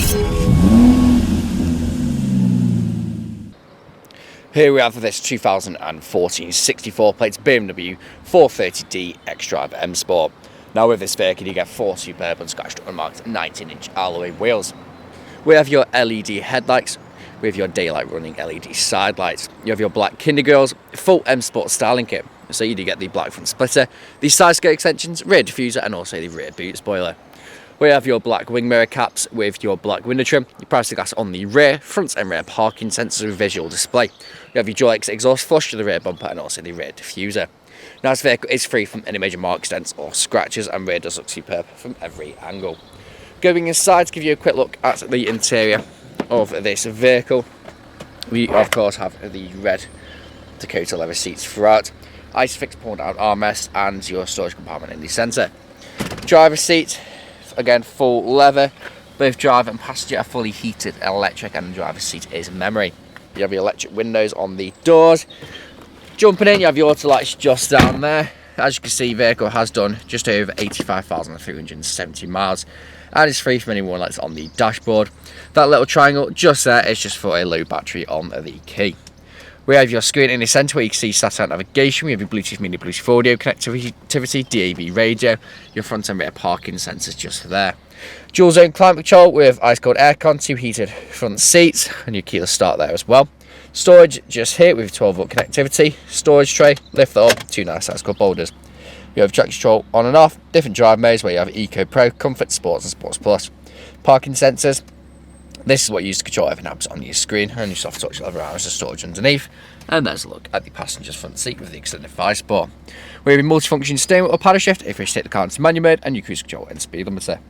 Here we have this 2014 64 plates BMW 430D XDRIVE M Sport. Now with this vehicle you get 4 superb unscratched unmarked 19-inch alloy wheels. We have your LED headlights with your daylight running LED side lights. You have your black Kinder Grills, full M Sport styling kit. So you do get the black front splitter, the side skirt extensions, rear diffuser and also the rear boot spoiler. We have your black wing mirror caps with your black window trim, your privacy glass on the rear, front and rear parking sensors with visual display. You have your dual exhaust flush to the rear bumper and also the rear diffuser. Now this vehicle is free from any major mark dents or scratches and rear does look superb from every angle. Going inside to give you a quick look at the interior of this vehicle. We of course have the red Dakota leather seats throughout, ISOFIX pulled out armrest and your storage compartment in the centre. Driver's seat, again full leather, both driver and passenger are fully heated electric and the driver's seat is memory. You have your electric windows on the doors. Jumping in, you have your auto lights just down there. As you can see, the vehicle has done just over 85,370 miles and is free from any warning lights on the dashboard. That little triangle just there is just for a low battery on the key. We have your screen in the centre where you can see satellite navigation. We have your Bluetooth Mini, Bluetooth audio connectivity, DAB radio, your front and rear parking sensors just there. Dual zone climate control with ice cold aircon, 2 heated front seats and your keyless start there as well. Storage just here with 12-volt connectivity, storage tray, lift that up, 2 nice size cup holders. You have traction control on and off, different drive modes where you have Eco Pro, Comfort, Sports and Sports Plus. Parking sensors. This is what you use to control everything apps on your screen, and your soft touch lever arms for storage underneath. And there's a look at the passenger's front seat with the extended 5-sport. We have a multifunction steering wheel or paddle shift if you take the car into manual mode, and your cruise control and speed limiter.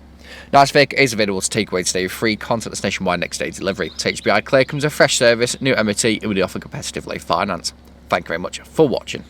Now this vehicle is available to take away today with free contactless nationwide next day delivery. To HBI Clear comes a fresh service, new MOT, and we offer competitive low finance. Thank you very much for watching.